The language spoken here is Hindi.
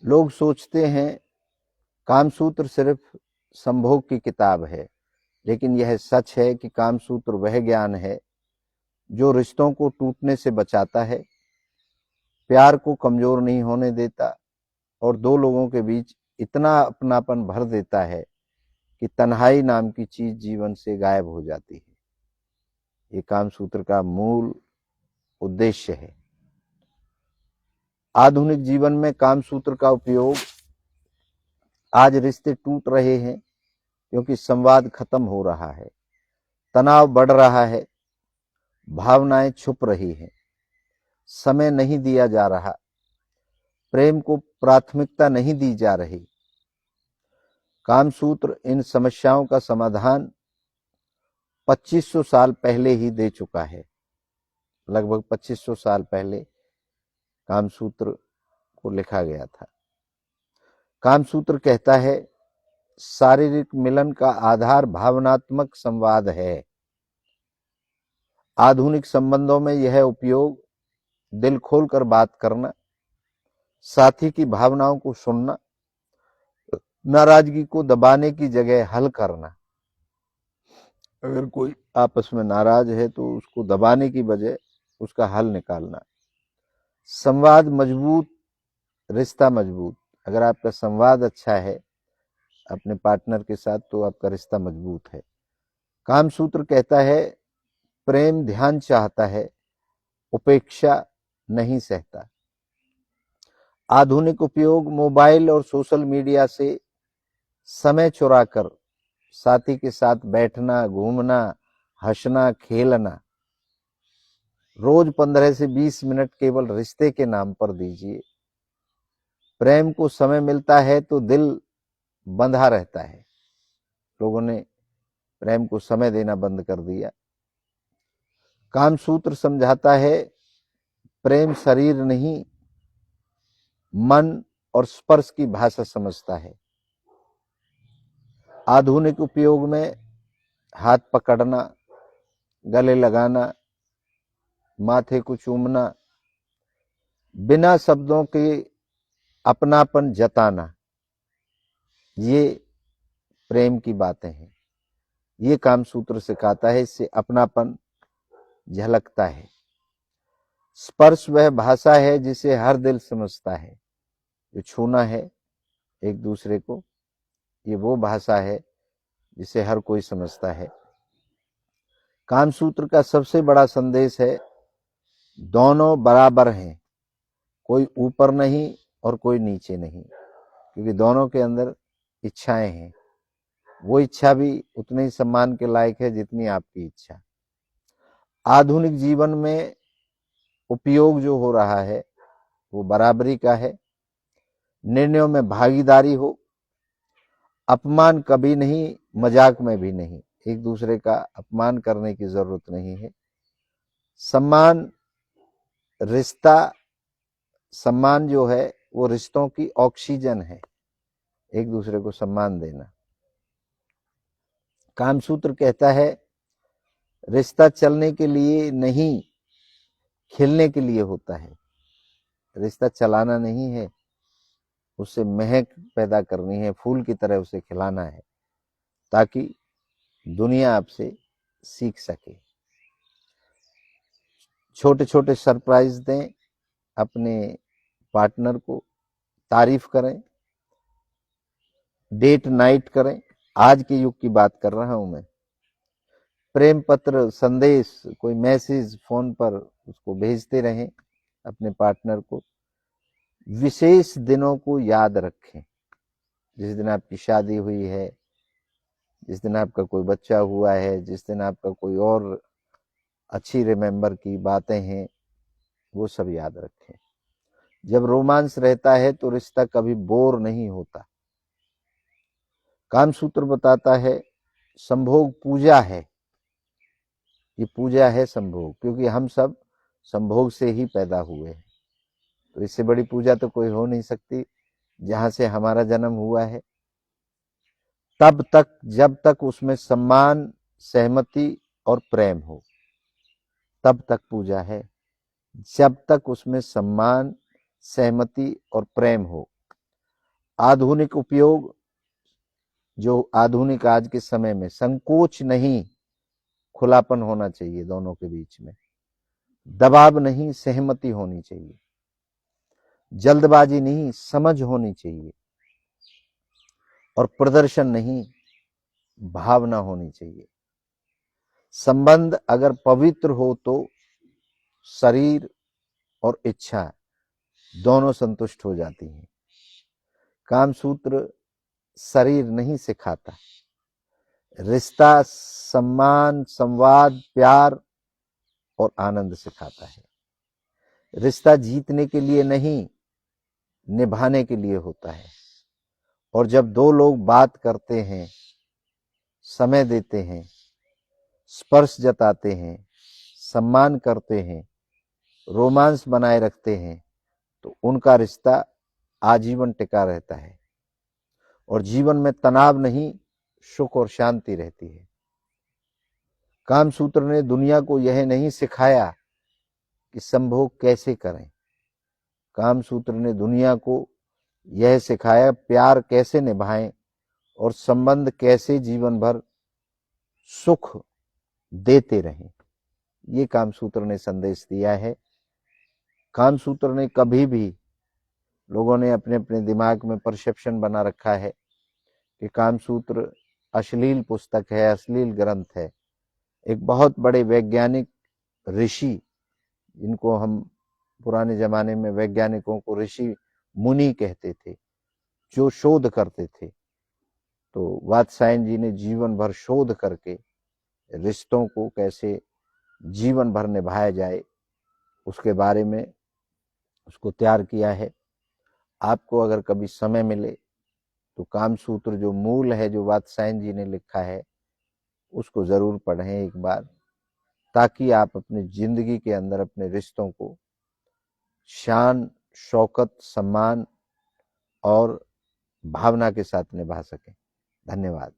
लोग सोचते हैं कामसूत्र सिर्फ संभोग की किताब है, लेकिन यह सच है कि कामसूत्र वह ज्ञान है जो रिश्तों को टूटने से बचाता है, प्यार को कमजोर नहीं होने देता और दो लोगों के बीच इतना अपनापन भर देता है कि तन्हाई नाम की चीज जीवन से गायब हो जाती है। ये कामसूत्र का मूल उद्देश्य है। आधुनिक जीवन में कामसूत्र का उपयोग, आज रिश्ते टूट रहे हैं क्योंकि संवाद खत्म हो रहा है, तनाव बढ़ रहा है, भावनाएं छुप रही हैं, समय नहीं दिया जा रहा, प्रेम को प्राथमिकता नहीं दी जा रही। कामसूत्र इन समस्याओं का समाधान 2500 साल पहले ही दे चुका है। लगभग 2500 साल पहले कामसूत्र को लिखा गया था। कामसूत्र कहता है, शारीरिक मिलन का आधार भावनात्मक संवाद है। आधुनिक संबंधों में यह उपयोग दिल खोलकर बात करना, साथी की भावनाओं को सुनना, नाराजगी को दबाने की जगह हल करना। अगर कोई आपस में नाराज है तो उसको दबाने की बजाय उसका हल निकालना। संवाद मजबूत, रिश्ता मजबूत। अगर आपका संवाद अच्छा है अपने पार्टनर के साथ तो आपका रिश्ता मजबूत है। कामसूत्र कहता है, प्रेम ध्यान चाहता है, उपेक्षा नहीं सहता। आधुनिक उपयोग मोबाइल और सोशल मीडिया से समय चुराकर साथी के साथ बैठना, घूमना, हंसना, खेलना। रोज 15 से 20 मिनट केवल रिश्ते के नाम पर दीजिए। प्रेम को समय मिलता है तो दिल बंधा रहता है। लोगों ने प्रेम को समय देना बंद कर दिया। कामसूत्र समझाता है, प्रेम शरीर नहीं, मन और स्पर्श की भाषा समझता है। आधुनिक उपयोग में हाथ पकड़ना, गले लगाना, माथे को चूमना, बिना शब्दों के अपनापन जताना, ये प्रेम की बातें हैं। ये कामसूत्र सिखाता है, इससे अपनापन झलकता है। स्पर्श वह भाषा है जिसे हर दिल समझता है। जो छूना है एक दूसरे को, ये वो भाषा है जिसे हर कोई समझता है। कामसूत्र का सबसे बड़ा संदेश है, दोनों बराबर हैं, कोई ऊपर नहीं और कोई नीचे नहीं, क्योंकि दोनों के अंदर इच्छाएं हैं। वो इच्छा भी उतने ही सम्मान के लायक है जितनी आपकी इच्छा। आधुनिक जीवन में उपयोग जो हो रहा है वो बराबरी का है। निर्णयों में भागीदारी हो, अपमान कभी नहीं, मजाक में भी नहीं। एक दूसरे का अपमान करने की जरूरत नहीं है। सम्मान, रिश्ता, सम्मान जो है वो रिश्तों की ऑक्सीजन है। एक दूसरे को सम्मान देना। कामसूत्र कहता है, रिश्ता चलने के लिए नहीं, खिलने के लिए होता है। रिश्ता चलाना नहीं है, उससे महक पैदा करनी है, फूल की तरह उसे खिलाना है, ताकि दुनिया आपसे सीख सके। छोटे छोटे सरप्राइज दें अपने पार्टनर को, तारीफ करें, डेट नाइट करें। आज के युग की बात कर रहा हूं मैं। प्रेम पत्र, संदेश, कोई मैसेज फोन पर उसको भेजते रहें अपने पार्टनर को। विशेष दिनों को याद रखें, जिस दिन आपकी शादी हुई है, जिस दिन आपका कोई बच्चा हुआ है, जिस दिन आपका कोई और अच्छी रिमेंबर की बातें हैं, वो सब याद रखें। जब रोमांस रहता है तो रिश्ता कभी बोर नहीं होता। कामसूत्र बताता है, संभोग पूजा है। ये पूजा है संभोग, क्योंकि हम सब संभोग से ही पैदा हुए हैं। तो इससे बड़ी पूजा तो कोई हो नहीं सकती। जहां से हमारा जन्म हुआ है, तब तक जब तक उसमें सम्मान, सहमति और प्रेम हो, तब तक पूजा है। जब तक उसमें सम्मान, सहमति और प्रेम हो, आधुनिक उपयोग, जो आधुनिक आज के समय में संकोच नहीं, खुलापन होना चाहिए दोनों के बीच में, दबाव नहीं, सहमति होनी चाहिए, जल्दबाजी नहीं, समझ होनी चाहिए, और प्रदर्शन नहीं, भावना होनी चाहिए। संबंध अगर पवित्र हो तो शरीर और इच्छा दोनों संतुष्ट हो जाती हैं। कामसूत्र शरीर नहीं सिखाता, रिश्ता, सम्मान, संवाद, प्यार और आनंद सिखाता है। रिश्ता जीतने के लिए नहीं, निभाने के लिए होता है। और जब दो लोग बात करते हैं, समय देते हैं, स्पर्श जताते हैं, सम्मान करते हैं, रोमांस बनाए रखते हैं, तो उनका रिश्ता आजीवन टिका रहता है और जीवन में तनाव नहीं, सुख और शांति रहती है। कामसूत्र ने दुनिया को यह नहीं सिखाया कि संभोग कैसे करें, कामसूत्र ने दुनिया को यह सिखाया प्यार कैसे निभाएं और संबंध कैसे जीवन भर सुख देते रहें। ये कामसूत्र ने संदेश दिया है। कामसूत्र ने कभी भी, लोगों ने अपने अपने दिमाग में परसेप्शन बना रखा है कि कामसूत्र अश्लील पुस्तक है, अश्लील ग्रंथ है। एक बहुत बड़े वैज्ञानिक ऋषि, जिनको हम पुराने जमाने में वैज्ञानिकों को ऋषि मुनि कहते थे, जो शोध करते थे, तो वात्स्यायन जी ने जीवन भर शोध करके रिश्तों को कैसे जीवन भर निभाया जाए उसके बारे में उसको तैयार किया है। आपको अगर कभी समय मिले तो कामसूत्र जो मूल है, जो वात्स्यायन जी ने लिखा है, उसको जरूर पढ़ें एक बार, ताकि आप अपनी जिंदगी के अंदर अपने रिश्तों को शान, शौकत, सम्मान और भावना के साथ निभा सकें। धन्यवाद।